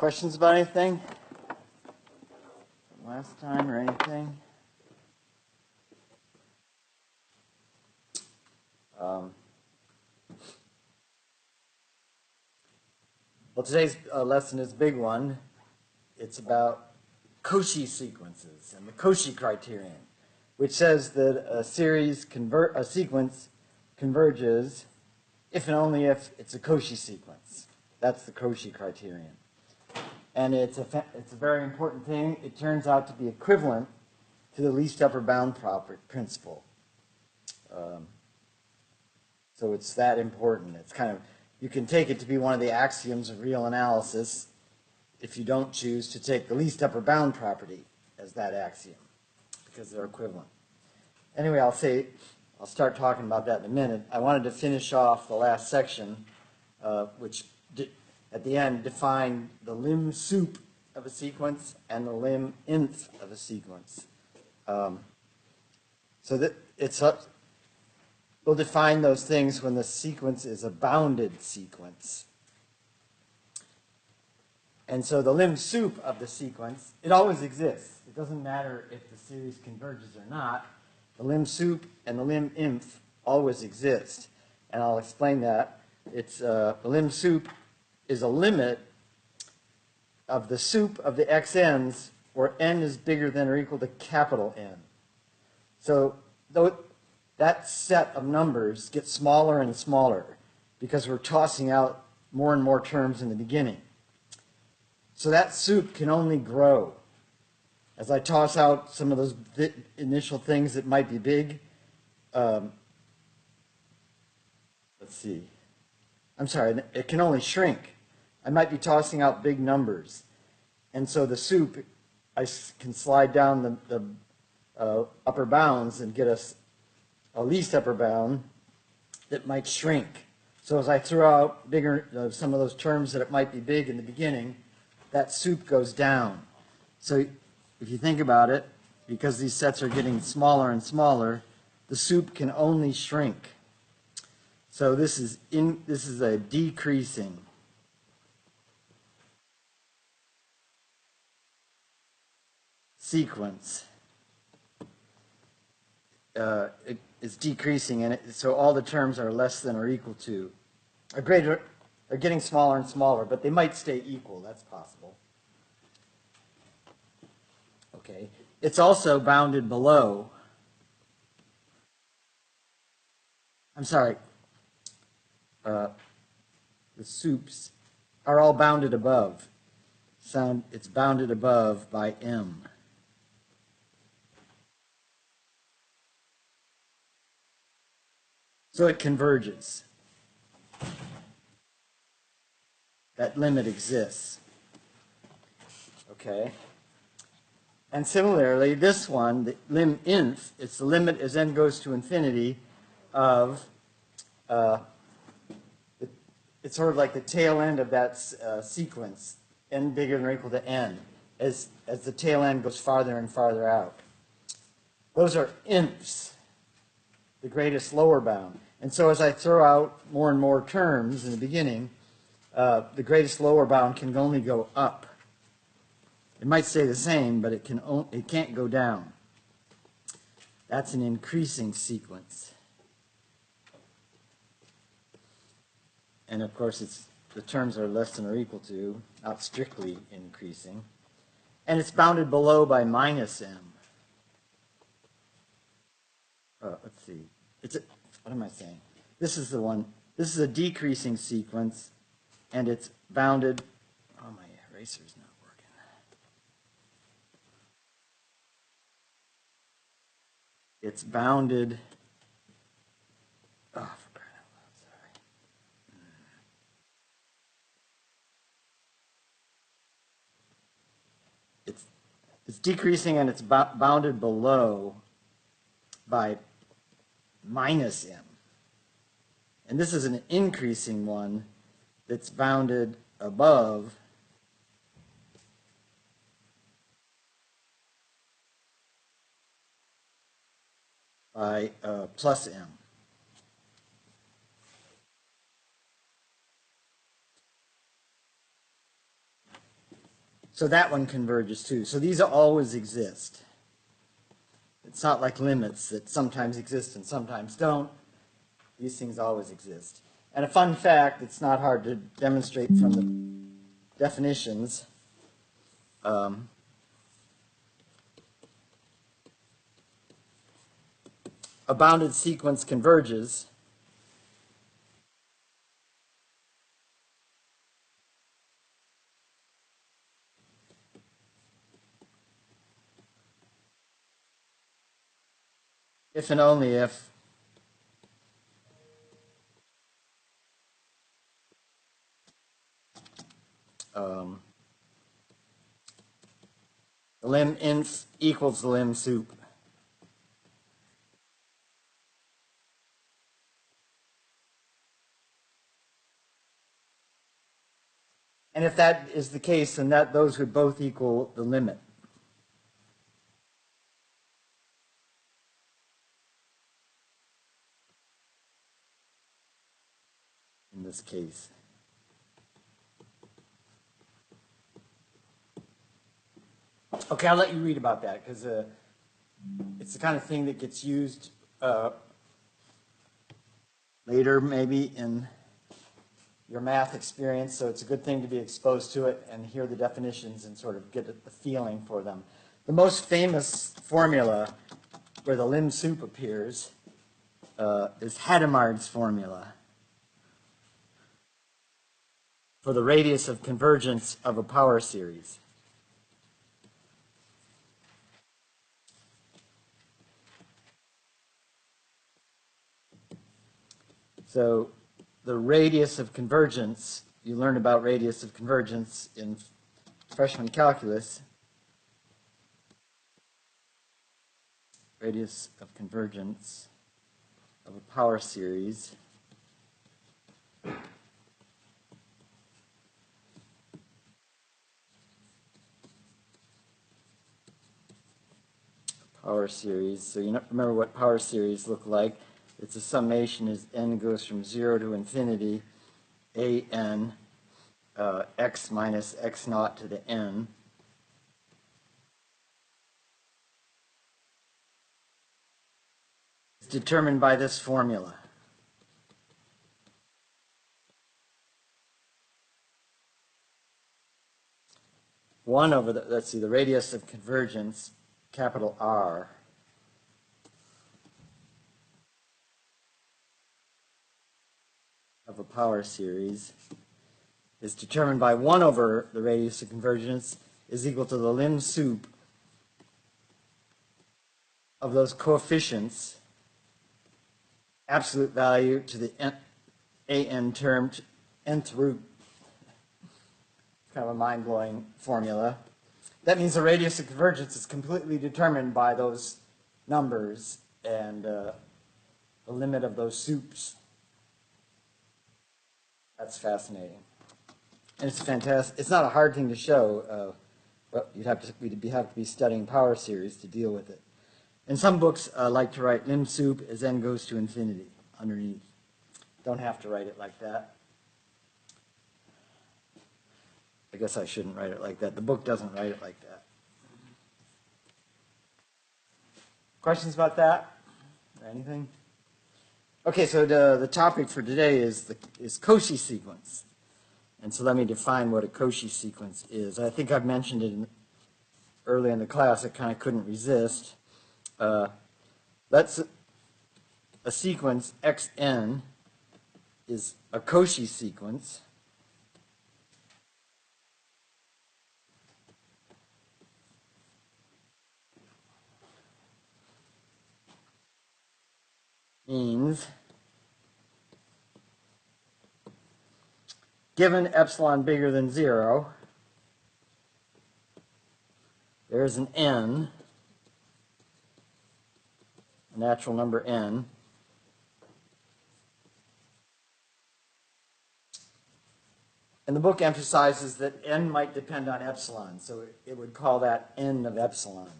questions about anything from last time or anything? Well, today's lesson is a big one. It's about Cauchy sequences and the Cauchy criterion, which says that a sequence converges if and only if it's a Cauchy sequence. That's the Cauchy criterion. And it's a very important thing. It turns out to be equivalent to the least upper bound principle. So it's that important. It's kind of, you can take it to be one of the axioms of real analysis if you don't choose to take the least upper bound property as that axiom, because they're equivalent. Anyway, I'll start talking about that in a minute. I wanted to finish off the last section, which at the end defined the lim sup of a sequence and the lim inf of a sequence. So that we'll define those things when the sequence is a bounded sequence. And so the lim sup of the sequence, it always exists. It doesn't matter if the series converges or not. The lim sup and the lim inf always exist. And I'll explain that. It's the lim sup is a limit of the sup of the xn's where n is bigger than or equal to capital N. So that set of numbers gets smaller and smaller because we're tossing out more and more terms in the beginning. So that sup can only grow. As I toss out some of those initial things that might be big, let's see. I'm sorry, it can only shrink. I might be tossing out big numbers. And so the sup, I can slide down the upper bounds and get us a least upper bound that might shrink. So as I throw out bigger, some of those terms that it might be big in the beginning, that sup goes down. So if you think about it, because these sets are getting smaller and smaller, the sup can only shrink. So this is a decreasing sequence. It's decreasing, and so all the terms are less than or equal to, or greater. They're getting smaller and smaller, but they might stay equal. That's possible. Okay. It's also bounded below. I'm sorry. The sups are all bounded above. It's bounded above by M. So it converges. That limit exists. Okay. And similarly, this one, the lim inf, it's the limit as n goes to infinity of, it's sort of like the tail end of that sequence, n bigger than or equal to n, as the tail end goes farther and farther out. Those are infs, the greatest lower bound. And so as I throw out more and more terms in the beginning, the greatest lower bound can only go up. It might stay the same, but it can't go down. That's an increasing sequence. And of course, the terms are less than or equal to, not strictly increasing. And it's bounded below by minus m. Let's see. What am I saying? This is the one. This is a decreasing sequence, and it's bounded. Oh, my eraser's not working. It's bounded. Oh, for crying out loud, sorry. It's decreasing, and it's bounded below by minus m. And this is an increasing one that's bounded above by plus m. So that one converges too. So these always exist. It's not like limits that sometimes exist and sometimes don't. These things always exist. And a fun fact, it's not hard to demonstrate from the definitions. A bounded sequence converges if and only if the lim inf equals the lim sup. And if that is the case, then those would both equal the limit. In this case. Okay, I'll let you read about that because it's the kind of thing that gets used later maybe in your math experience, so it's a good thing to be exposed to it and hear the definitions and sort of get the feeling for them. The most famous formula where the lim sup appears is Hadamard's formula for the radius of convergence of a power series. So the radius of convergence, you learned about radius of convergence in freshman calculus. Radius of convergence of a power series so you remember what power series look like. It's a summation as n goes from 0 to infinity, an x minus x naught to the n. It's determined by this formula. One over the, let's see, the radius of convergence, capital R, of a power series is determined by 1 over the radius of convergence is equal to the lim sup of those coefficients, absolute value to the an term, nth root. Kind of a mind-blowing formula. That means the radius of convergence is completely determined by those numbers and the limit of those sups. That's fascinating. And it's fantastic. It's not a hard thing to show, but we'd have to be studying power series to deal with it. And some books like to write lim sup as n goes to infinity underneath. Don't have to write it like that. I guess I shouldn't write it like that. The book doesn't write it like that. Questions about that? Or anything? Okay, so the topic for today is Cauchy sequence. And so let me define what a Cauchy sequence is. I think I've mentioned it early in the class. I kind of couldn't resist. That's a sequence xn is a Cauchy sequence. Means given epsilon bigger than 0, there is an n, a natural number n, and the book emphasizes that n might depend on epsilon, so it would call that n of epsilon.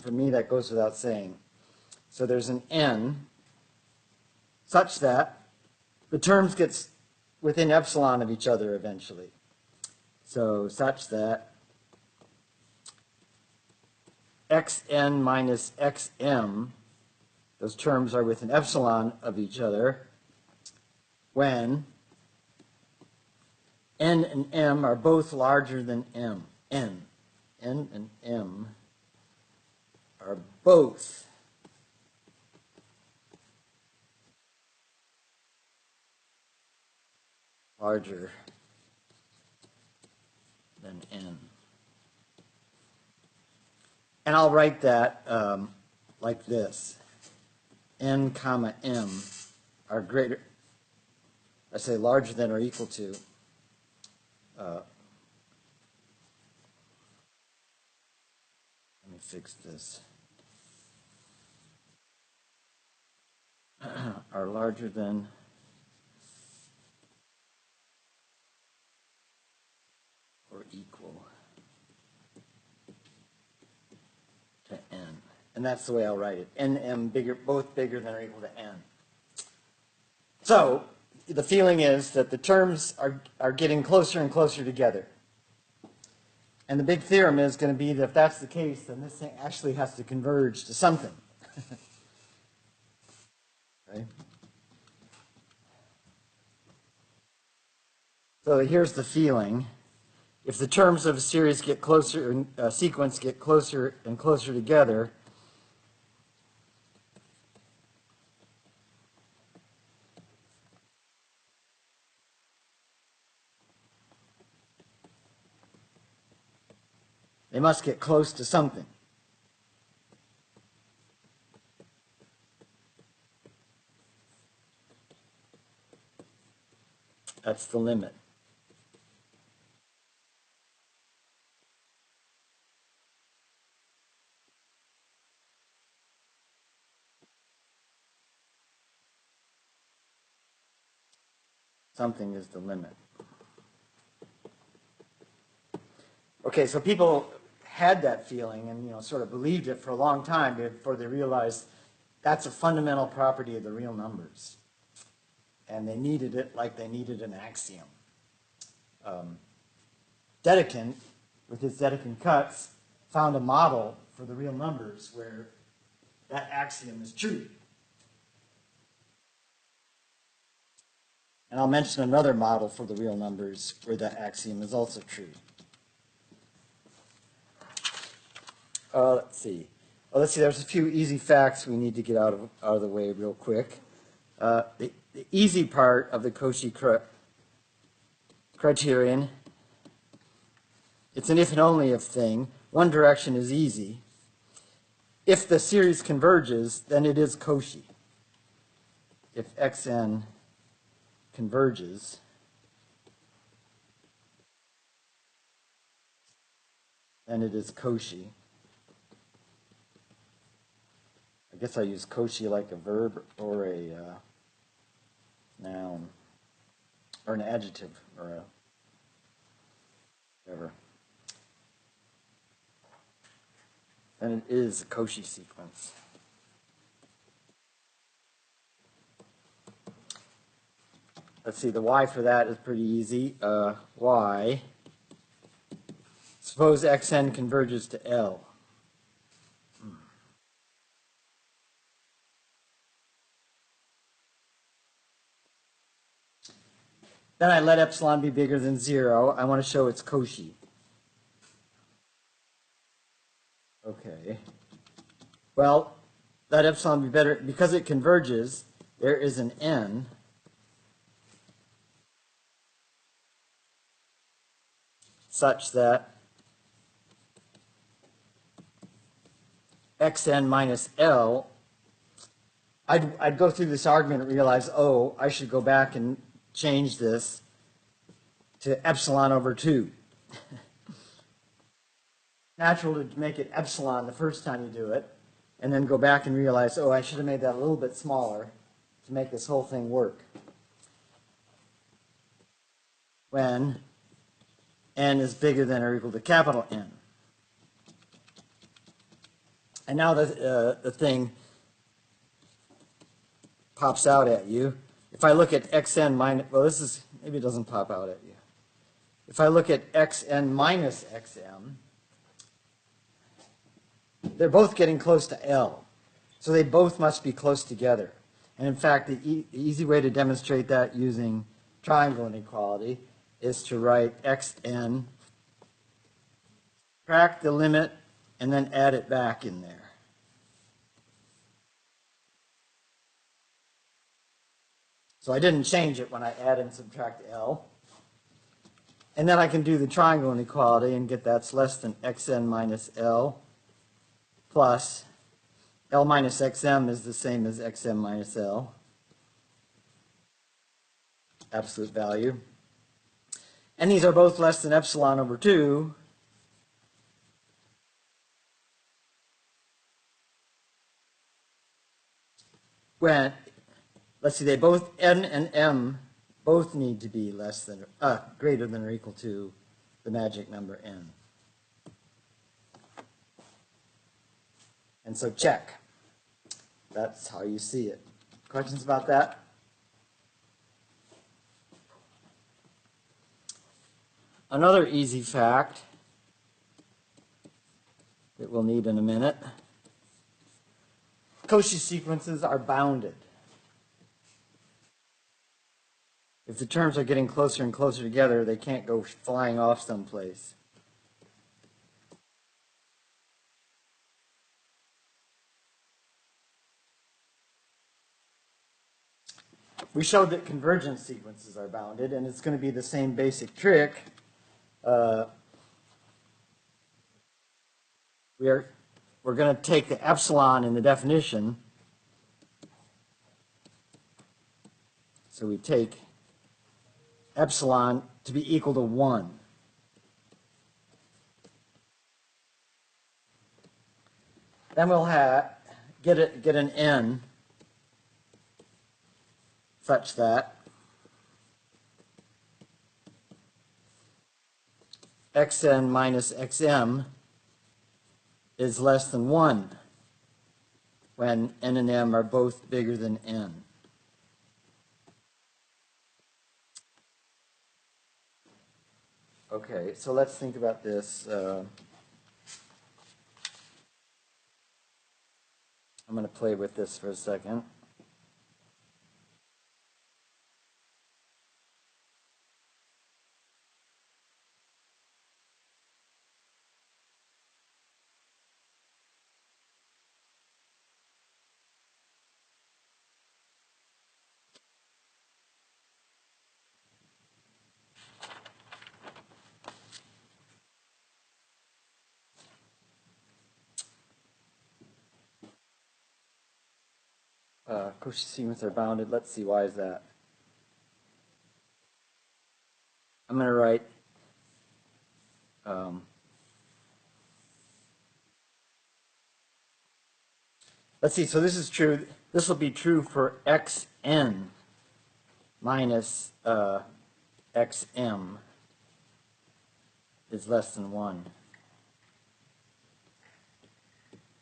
For me, that goes without saying. So there's an n such that the terms get within epsilon of each other eventually. So such that xn minus xm, those terms are within epsilon of each other when n and m are both larger than m. N and m are both larger than n. And I'll write that like this. N comma m are greater, I say larger than or equal to let me fix this. Are larger than or equal to n. And that's the way I'll write it. N, m, bigger, both bigger than or equal to n. So the feeling is that the terms are getting closer and closer together. And the big theorem is going to be that if that's the case, then this thing actually has to converge to something. Right? So here's the feeling. If the terms of a series get closer, sequence get closer and closer together, they must get close to something. That's the limit. Something is the limit. Okay, so people had that feeling and sort of believed it for a long time before they realized that's a fundamental property of the real numbers. And they needed it like they needed an axiom. Dedekind, with his Dedekind cuts, found a model for the real numbers where that axiom is true. And I'll mention another model for the real numbers where that axiom is also true. Let's see. There's a few easy facts we need to get out of the way real quick. The easy part of the Cauchy criterion, it's an if and only if thing. One direction is easy. If the series converges, then it is Cauchy. If xn converges, then it is Cauchy. I guess I use Cauchy like a verb or a noun, or an adjective, or a whatever. Then it is a Cauchy sequence. Let's see, the y for that is pretty easy. Y, suppose xn converges to L. Then I let epsilon be bigger than 0. I want to show it's Cauchy. Okay. Well, let epsilon be better. Because it converges, there is an n such that xn minus L, I'd go through this argument and realize, oh, I should go back and change this to epsilon over 2. Natural to make it epsilon the first time you do it, and then go back and realize, oh, I should have made that a little bit smaller to make this whole thing work. When n is bigger than or equal to capital N. And now the thing pops out at you. If I look at xn minus, well, this is, maybe it doesn't pop out at you. if I look at xn minus xm, they're both getting close to L. So they both must be close together. And in fact, the easy way to demonstrate that using triangle inequality is to write xn, subtract the limit, and then add it back in there. So I didn't change it when I add and subtract L. And then I can do the triangle inequality and get that's less than xn minus L plus L minus xm is the same as xm minus L, absolute value. And these are both less than epsilon over 2. When, let's see, they both, n and m, both need to be less than, greater than or equal to the magic number n. And so check. That's how you see it. Questions about that? Another easy fact that we'll need in a minute. Cauchy sequences are bounded. If the terms are getting closer and closer together, they can't go flying off someplace. We showed that convergent sequences are bounded, and it's going to be the same basic trick. We're going to take the epsilon in the definition. So we take epsilon to be equal to 1. Then we'll get an n such that xn minus xm is less than 1 when n and m are both bigger than n. Okay, so let's think about this. I'm going to play with this for a second. Cauchy sequences are bounded. Let's see, why is that? I'm going to write let's see, so this is true. This will be true for xn minus xm is less than 1.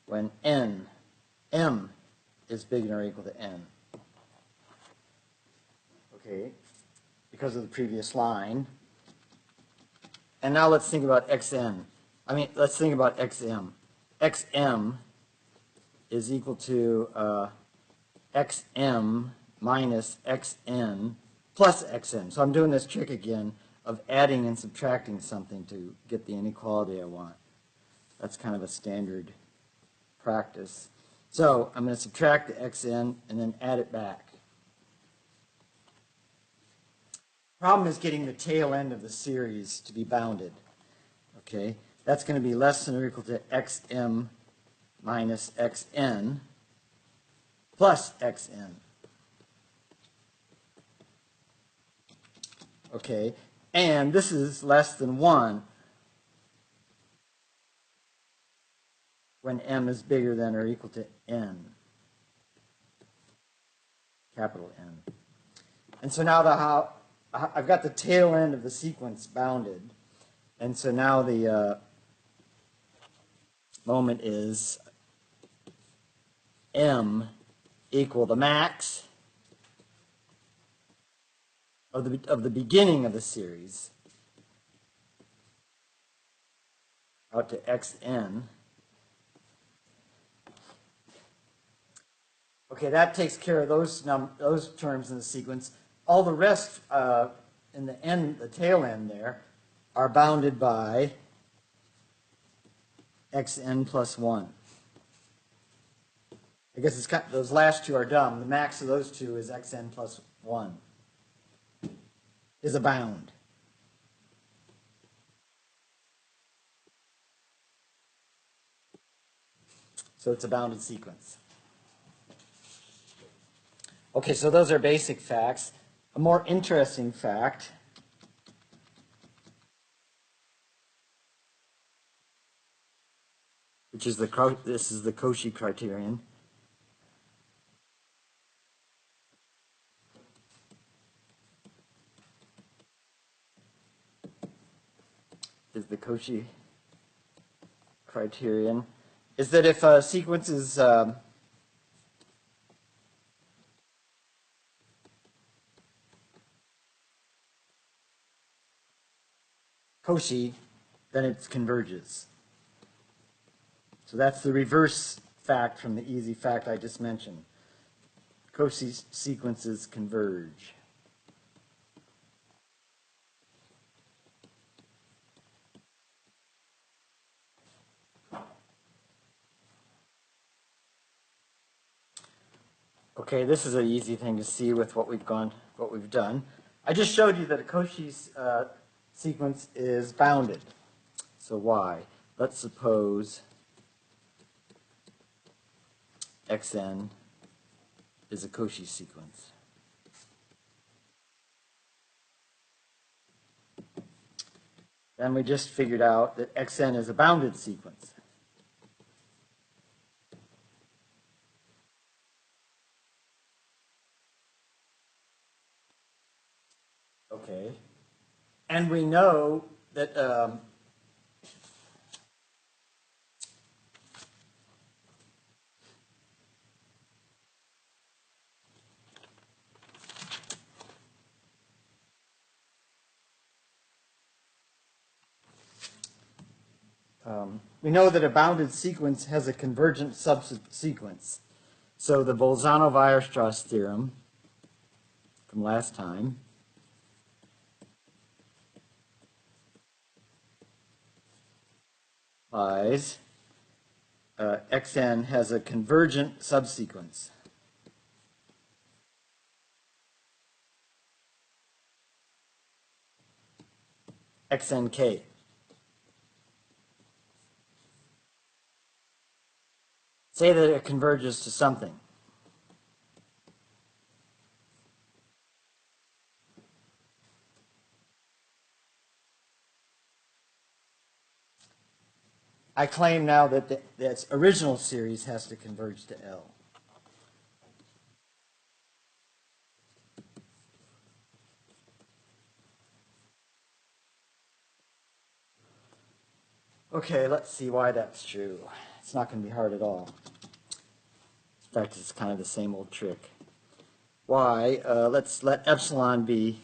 When m is bigger or equal to n. Okay, because of the previous line. And now let's think about xn. Let's think about xm. xm is equal to xm minus xn plus xn. So I'm doing this trick again of adding and subtracting something to get the inequality I want. That's kind of a standard practice. So I'm going to subtract the xn and then add it back. Problem is getting the tail end of the series to be bounded. Okay, that's going to be less than or equal to xm minus xn plus xn. Okay, and this is less than 1 when m is bigger than or equal to n, capital N. And so now I've got the tail end of the sequence bounded, and so now the moment is m equal the max of the beginning of the series out to xn. Okay, that takes care of those terms in the sequence. All the rest in the end, the tail end there, are bounded by xn plus 1. I guess it's those last two are dumb. The max of those two is xn plus 1, is a bound. So it's a bounded sequence. Okay, so those are basic facts. A more interesting fact which is this is the Cauchy criterion. Is the Cauchy criterion is that if a sequence is Cauchy, then it converges. So that's the reverse fact from the easy fact I just mentioned. Cauchy sequences converge. Okay, this is an easy thing to see with what we've done. I just showed you that a Cauchy sequence is bounded. So why? Let's suppose xn is a Cauchy sequence. Then we just figured out that xn is a bounded sequence. Okay. And we know that a bounded sequence has a convergent subsequence. So the Bolzano-Weierstrass theorem from last time implies xn has a convergent subsequence. xnk. Say that it converges to something. I claim now that its original series has to converge to L. Okay, let's see why that's true. It's not going to be hard at all. In fact, it's kind of the same old trick. Why? Let's let epsilon be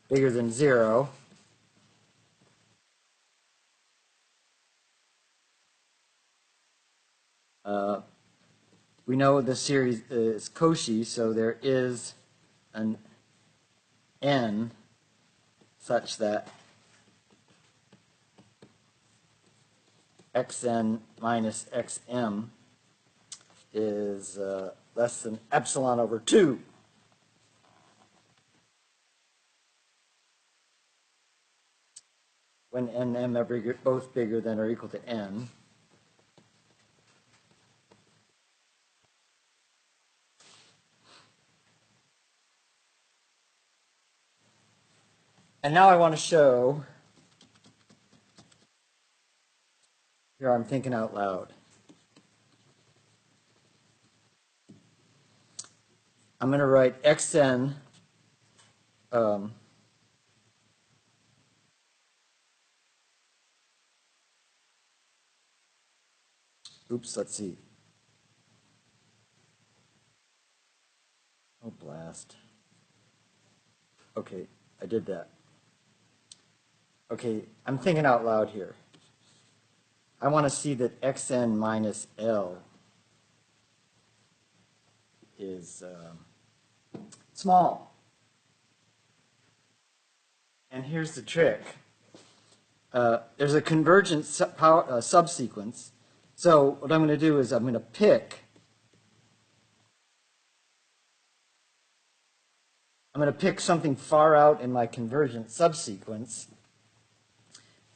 bigger than 0. We know the series is Cauchy, so there is an n such that xn minus xm is less than epsilon over 2. When n and m are both bigger than or equal to n. And now I want to show, here I'm thinking out loud. I'm going to write xn oops, let's see. Oh, blast. Okay, I did that. Okay, I'm thinking out loud here. I want to see that xn minus L is small. And here's the trick. There's a convergent subsequence. So what I'm going to do is I'm going to pick something far out in my convergent subsequence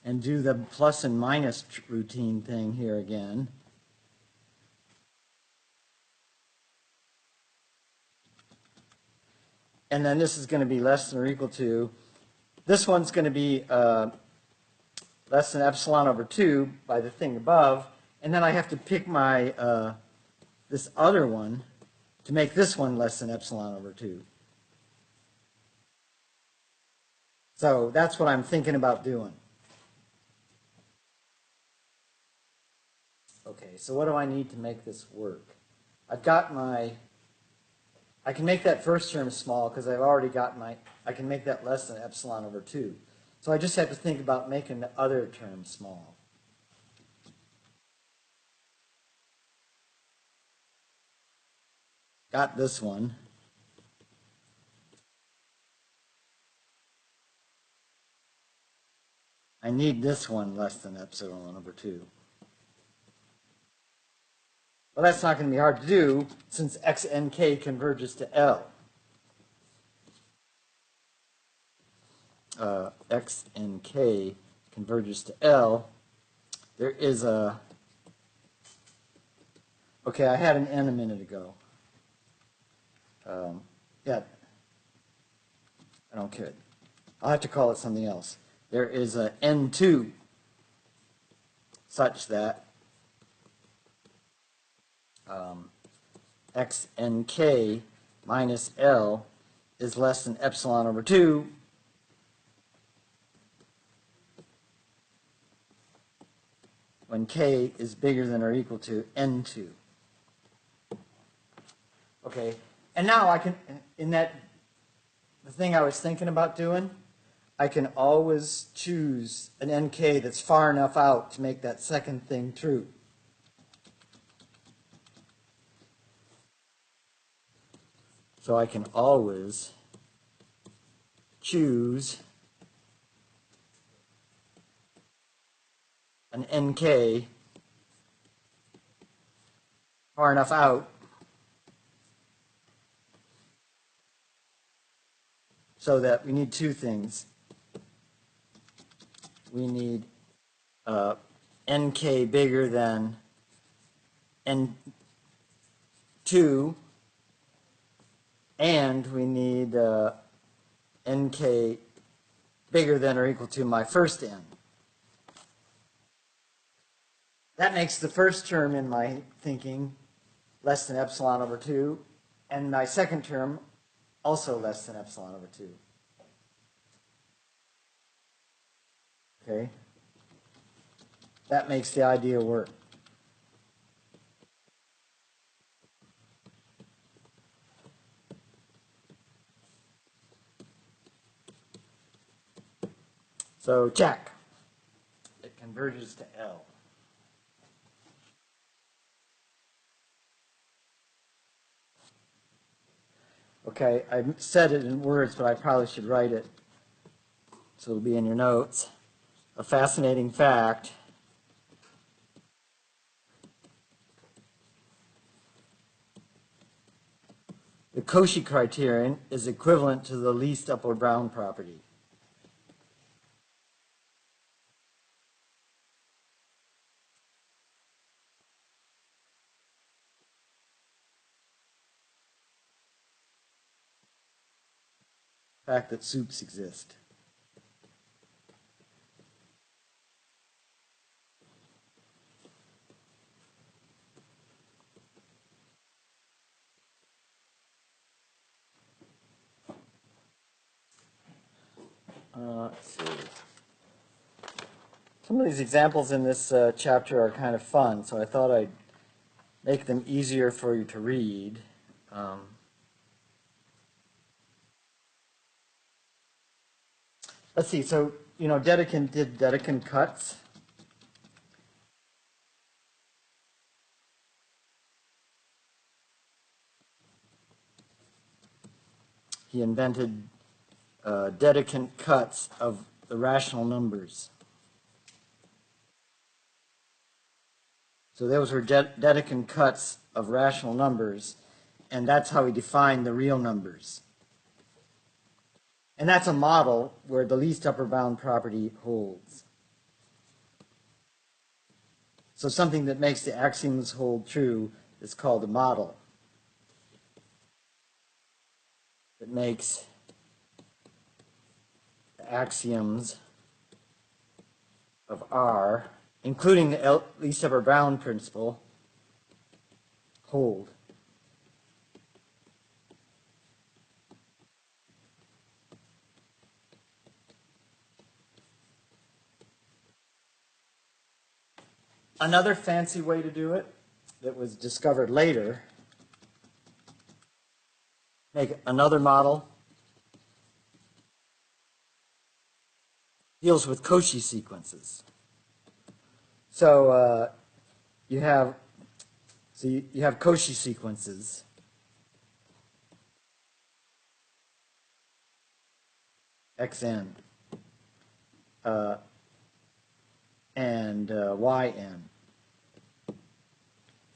and do the plus and minus routine thing here again. And then this is going to be less than or equal to, this one's going to be less than epsilon over 2 by the thing above, and then I have to pick my this other one to make this one less than epsilon over 2. So that's what I'm thinking about doing. Okay, so what do I need to make this work? I've got my, I can make that first term small because I've already got my, I can make that less than epsilon over 2. So I just have to think about making the other term small. Got this one. I need this one less than epsilon over 2. Well, that's not going to be hard to do since xnk converges to L. Xnk converges to L. There is a, okay, I had an n a minute ago. Yeah, I don't care. I'll have to call it something else. There is a n2 such that xnk minus L is less than epsilon over 2 when k is bigger than or equal to n2. Okay, and now I can, in that, the thing I was thinking about doing, I can always choose an nk that's far enough out to make that second thing true. So I can always choose an nk far enough out so that we need two things. We need nk bigger than n2, and we need nk bigger than or equal to my first n. That makes the first term in my thinking less than epsilon over 2, and my second term also less than epsilon over 2. Okay? That makes the idea work. So check. It converges to L. Okay, I said it in words, but I probably should write it so it'll be in your notes. A fascinating fact. The Cauchy criterion is equivalent to the least upward bound property. The fact that soups exist. Let's see. Some of these examples in this chapter are kind of fun, so I thought I'd make them easier for you to read. Let's see, so, Dedekind did Dedekind cuts. he invented Dedekind cuts of the rational numbers. So those were Dedekind cuts of rational numbers, and that's how he defined the real numbers. And that's a model where the least upper bound property holds. So something that makes the axioms hold true is called a model. That makes the axioms of R, including the least upper bound principle, hold. Another fancy way to do it that was discovered later, make another model, deals with Cauchy sequences. So you have Cauchy sequences. Xn and Yn.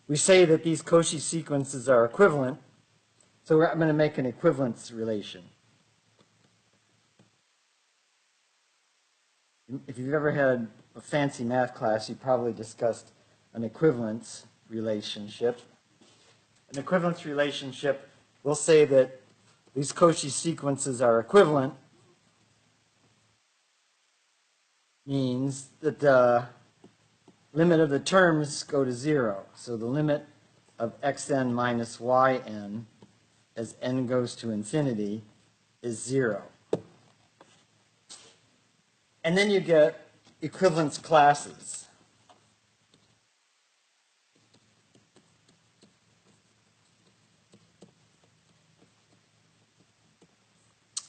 We say that these Cauchy sequences are equivalent, so I'm going to make an equivalence relation. If you've ever had a fancy math class, you probably discussed an equivalence relationship. An equivalence relationship will say that these Cauchy sequences are equivalent, means that the limit of the terms go to 0. So the limit of xn minus yn as n goes to infinity is 0. And then you get equivalence classes.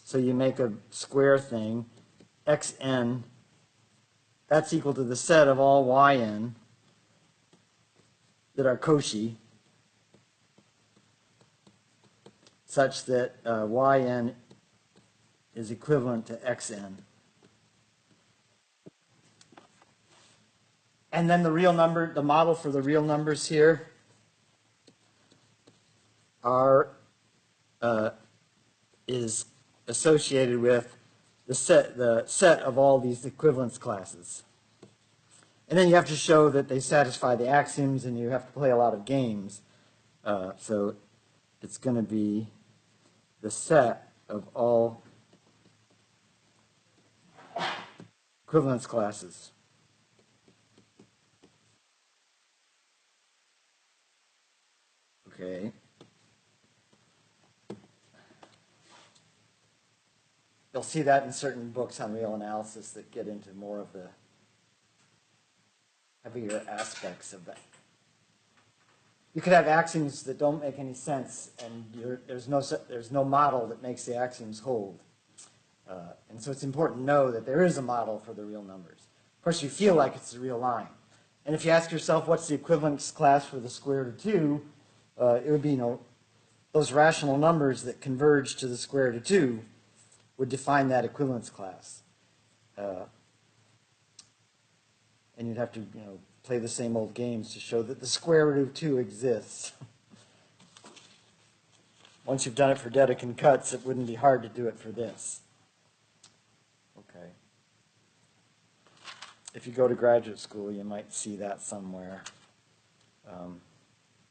So you make a square thing, xn, that's equal to the set of all yn that are Cauchy, such that yn is equivalent to xn. And then the real number, the model for the real numbers here is associated with the set of all these equivalence classes. And then you have to show that they satisfy the axioms, and you have to play a lot of games. So it's going to be the set of all equivalence classes. Okay. You'll see that in certain books on real analysis that get into more of the heavier aspects of that. You could have axioms that don't make any sense, and there's no model that makes the axioms hold. And so it's important to know that there is a model for the real numbers. Of course, you feel like it's a real line. And if you ask yourself, what's the equivalence class for the square root of 2, it would be, those rational numbers that converge to the square root of 2 would define that equivalence class. And you'd have to, play the same old games to show that the square root of 2 exists. Once you've done it for Dedekind cuts, it wouldn't be hard to do it for this. Okay. If you go to graduate school, you might see that somewhere.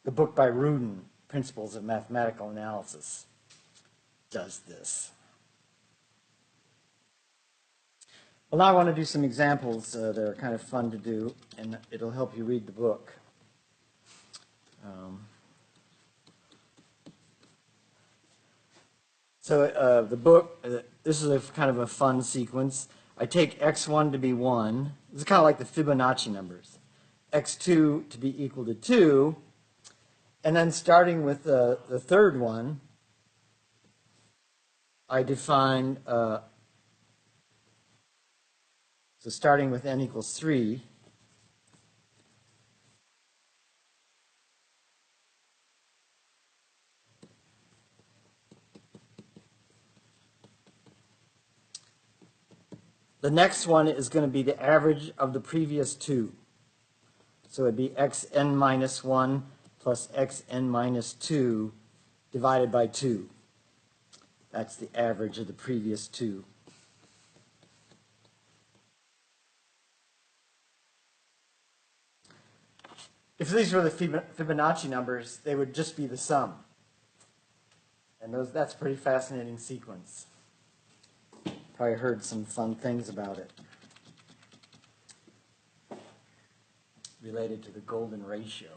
The book by Rudin, Principles of Mathematical Analysis, does this. Well, now I want to do some examples that are kind of fun to do, and it'll help you read the book. So the book, this is a kind of a fun sequence. I take x1 to be 1. This is kind of like the Fibonacci numbers. x2 to be equal to 2. And then starting with the third one, I define, so starting with n equals 3, the next one is going to be the average of the previous two. So it'd be xn minus 1 plus xn minus 2 divided by 2. That's the average of the previous two. If these were the Fibonacci numbers, they would just be the sum. And that's a pretty fascinating sequence. Probably heard some fun things about it related to the golden ratio.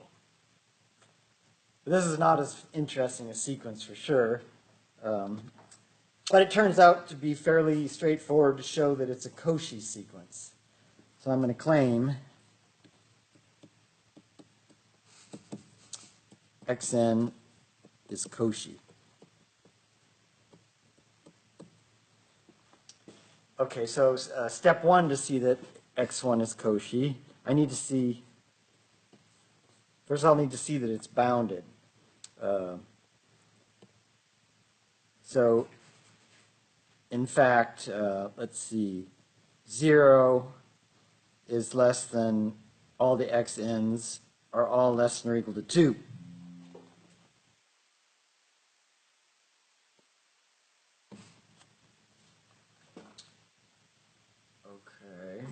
But this is not as interesting a sequence for sure. But it turns out to be fairly straightforward to show that it's a Cauchy sequence. So I'm going to claim xn is Cauchy. Okay, so step one to see that x1 is Cauchy, I need to see, first I'll need to see that it's bounded. So, in fact, let's see, 0 is less than all the xn's are all less than or equal to 2. Okay.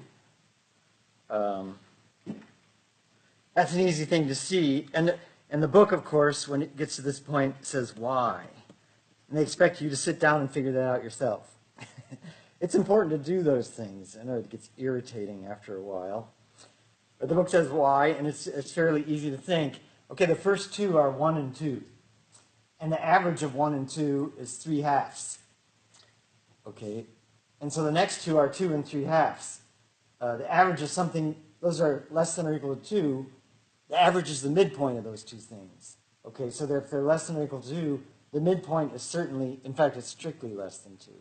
That's an easy thing to see. And the book, of course, when it gets to this point, says why. And they expect you to sit down and figure that out yourself. It's important to do those things. I know it gets irritating after a while. But the book says why, and it's fairly easy to think. Okay, the first two are 1 and 2. And the average of 1 and 2 is 3/2. Okay, and so the next two are 2 and 3/2. The average is something, those are less than or equal to 2. The average is the midpoint of those two things. Okay, so if they're less than or equal to 2, the midpoint is certainly, in fact, it's strictly less than 2.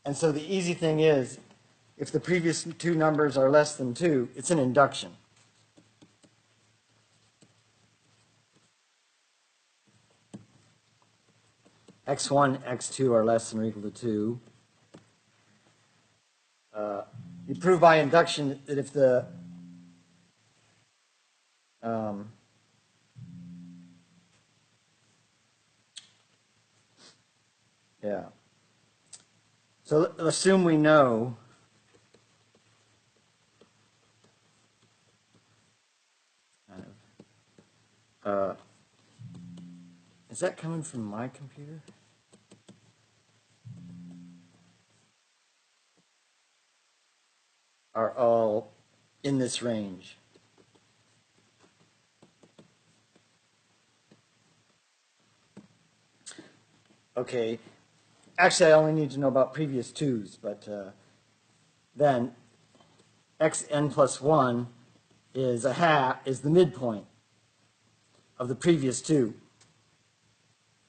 And so the easy thing is, if the previous two numbers are less than 2, it's an induction. x1, x2 are less than or equal to 2. You prove by induction that if the yeah. So assume we know is that coming from my computer? Are all in this range. Okay, actually I only need to know about previous twos, but then xn plus 1 is is the midpoint of the previous two.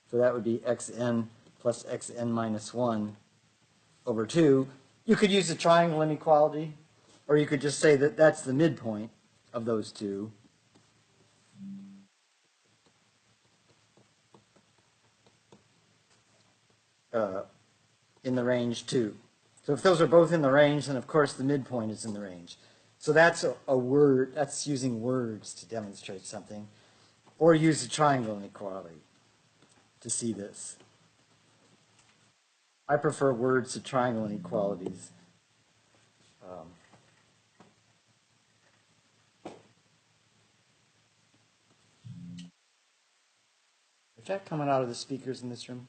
So that would be xn plus xn minus 1 over 2. You could use the triangle inequality, or you could just say that that's the midpoint of those two. In the range 2. So if those are both in the range, then of course the midpoint is in the range. So that's a word, that's using words to demonstrate something. Or use the triangle inequality to see this. I prefer words to triangle inequalities. Is that coming out of the speakers in this room?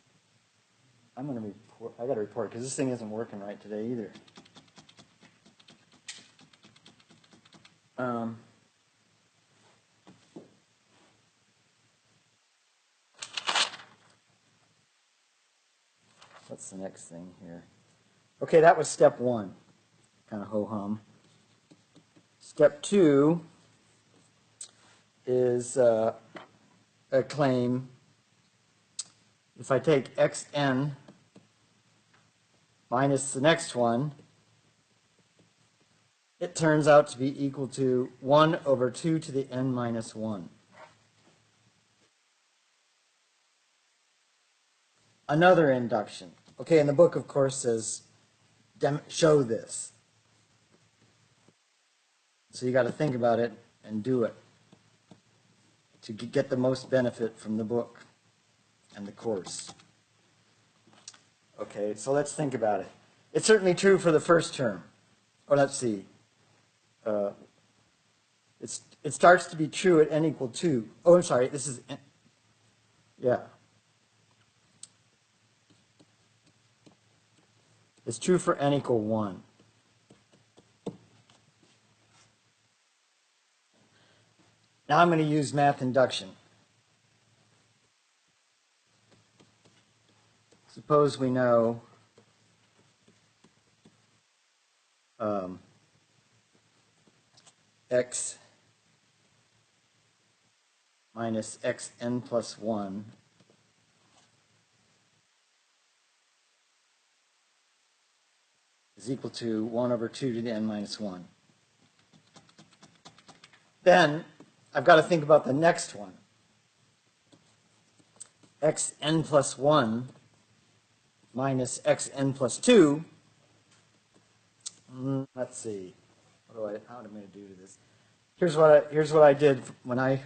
I'm going to report. I got to report because this thing isn't working right today either. What's the next thing here? Okay, that was step 1. Kind of ho-hum. Step 2 is a claim. If I take xn minus the next one, it turns out to be equal to 1 over 2 to the n minus 1. Another induction. Okay, and the book, of course, says show this. So you got to think about it and do it to get the most benefit from the book and the course. Okay, so let's think about it. It's certainly true for the first term. Or let's see. It starts to be true at n equal 2. Oh, I'm sorry. This is, yeah. It's true for n equal 1. Now I'm going to use math induction. Suppose we know x minus xn plus 1 is equal to 1 over 2 to the n minus 1. Then I've got to think about the next one. Xn plus 1 minus xn plus 2. Let's see. How am I going to do to this? Here's what I did when I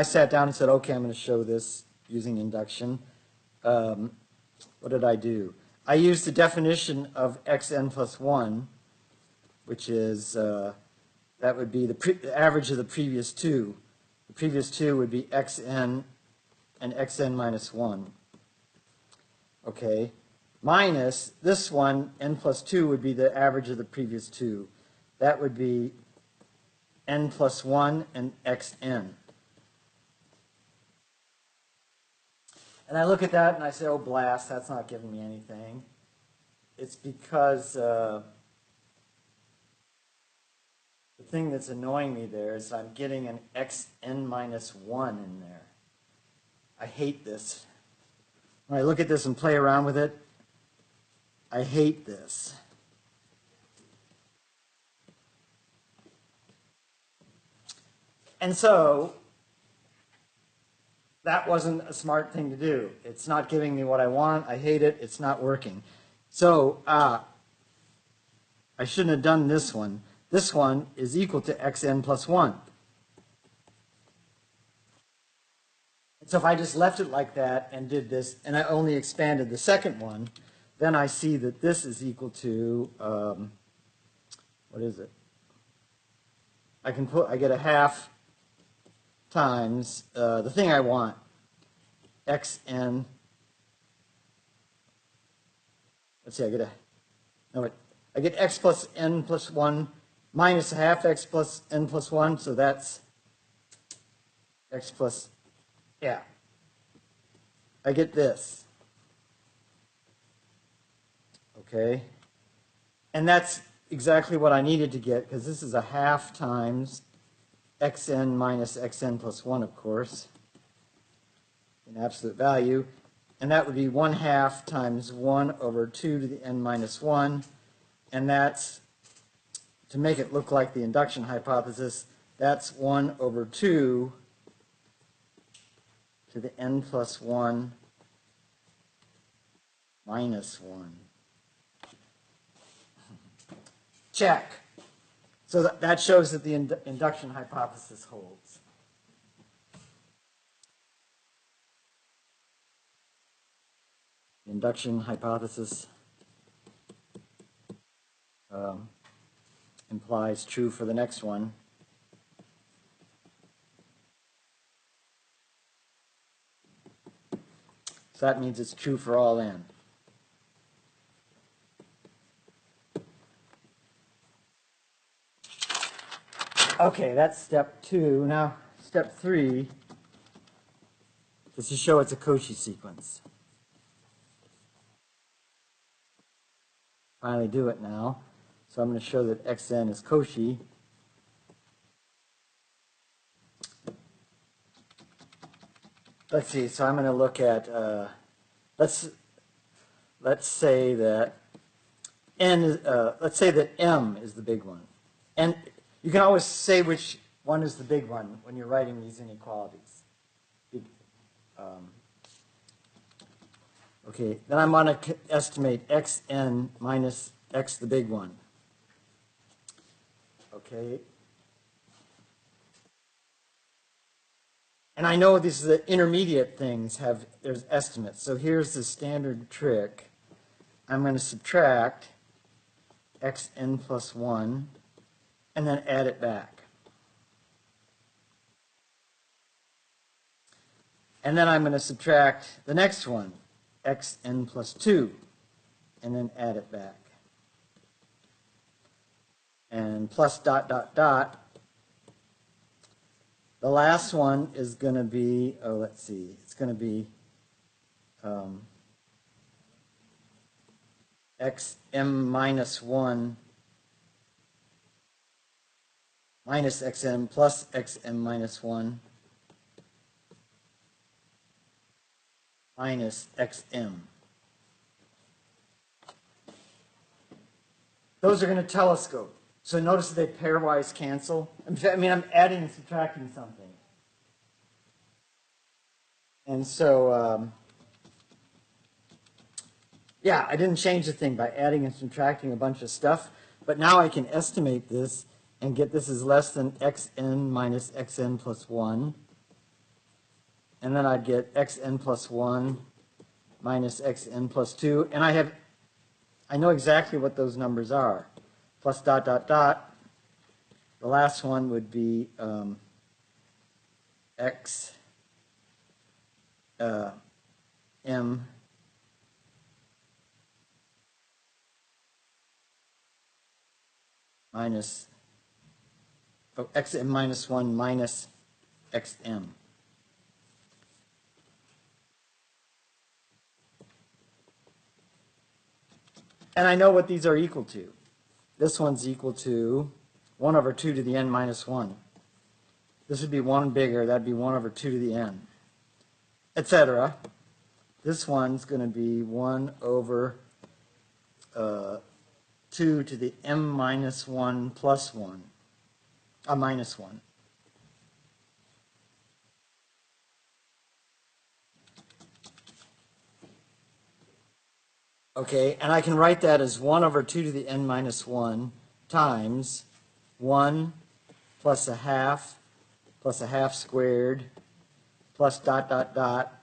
sat down and said, okay, I'm going to show this using induction. What did I do? I used the definition of xn plus 1, which is, that would be the average of the previous two. The previous two would be xn and xn minus 1. Okay. Minus this one, n plus 2, would be the average of the previous two. That would be n plus 1 and xn. And I look at that and I say, oh, blast, that's not giving me anything. It's because the thing that's annoying me there is I'm getting an xn minus 1 in there. I hate this. When I look at this and play around with it, I hate this. And so that wasn't a smart thing to do. It's not giving me what I want. I hate it. It's not working. So I shouldn't have done this one. This one is equal to xn plus 1. So if I just left it like that and did this, and I only expanded the second one, then I see that this is equal to, what is it? I get a half times the thing I want, xn. Let's see, I get x plus n plus 1 minus a half x plus n plus 1, so that's x plus, yeah. I get this. Okay? And that's exactly what I needed to get, because this is a half times xn minus xn plus 1, of course, in absolute value. And that would be 1/2 times 1 over 2 to the n minus 1. And that's, to make it look like the induction hypothesis, that's 1 over 2 to the n plus 1 minus 1. Check. So that shows that the induction hypothesis holds. The induction hypothesis implies true for the next one. So that means it's true for all n. Okay, that's step 2. Now, step 3 is to show it's a Cauchy sequence. Finally do it now. So I'm going to show that xn is Cauchy. Let's see, so I'm going to look at, let's say that let's say that m is the big one. And you can always say which one is the big one when you're writing these inequalities. Okay, then I'm going to estimate xn minus x the big one. Okay. And I know these are the intermediate things there's estimates. So here's the standard trick. I'm going to subtract xn plus 1 and then add it back. And then I'm going to subtract the next one, xn plus 2, and then add it back. And plus dot, dot, dot. The last one is going to be, oh, let's see, it's going to be xm minus 1 minus xm plus xm minus 1 minus xm. Those are going to telescope. So notice that they pairwise cancel. I mean, I'm adding and subtracting something. And so, yeah, I didn't change the thing by adding and subtracting a bunch of stuff. But now I can estimate this and get this is less than xn minus xn plus 1. And then I'd get xn plus 1 minus xn plus 2. And I know exactly what those numbers are. Plus dot, dot, dot. The last one would be x m minus xm minus 1 minus xm. And I know what these are equal to. This one's equal to 1 over 2 to the n minus 1. This would be 1 bigger. That'd be 1 over 2 to the n, etc. This one's going to be 1 over 2 to the m minus 1 plus 1, minus 1. Okay, and I can write that as 1 over 2 to the n minus 1 times 1 plus a half squared plus dot, dot, dot.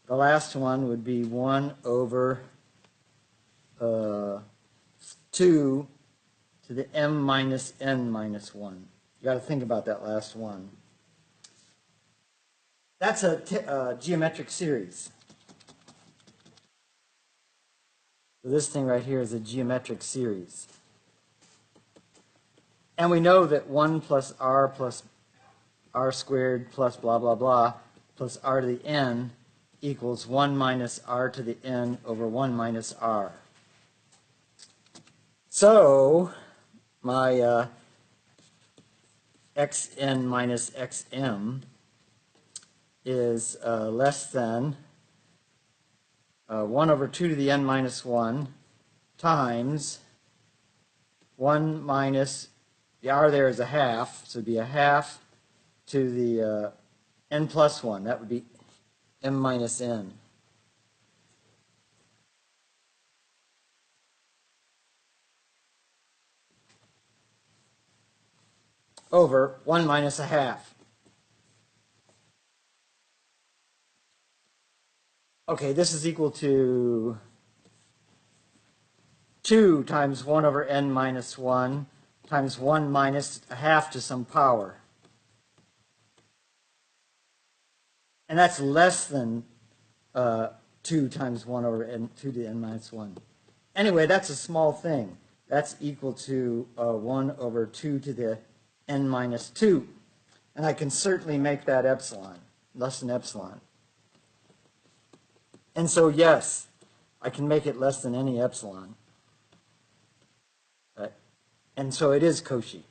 The last one would be 1 over 2 to the m minus n minus 1. You got to think about that last one. That's a geometric series. So this thing right here is a geometric series. And we know that 1 plus r squared plus blah, blah, blah plus r to the n equals 1 minus r to the n over 1 minus r. So my xn minus xm is less than 1 over 2 to the n minus 1 times 1 minus, the r there is a half, so it would be a half to the n plus 1. That would be m minus n. Over 1 minus a half. Okay, this is equal to 2 times 1 over n minus 1 times 1 minus a half to some power. And that's less than 2 times 1 over n, 2 to the n minus 1. Anyway, that's a small thing. That's equal to 1 over 2 to the n minus 2. And I can certainly make that epsilon, less than epsilon. And so, yes, I can make it less than any epsilon. And so it is Cauchy.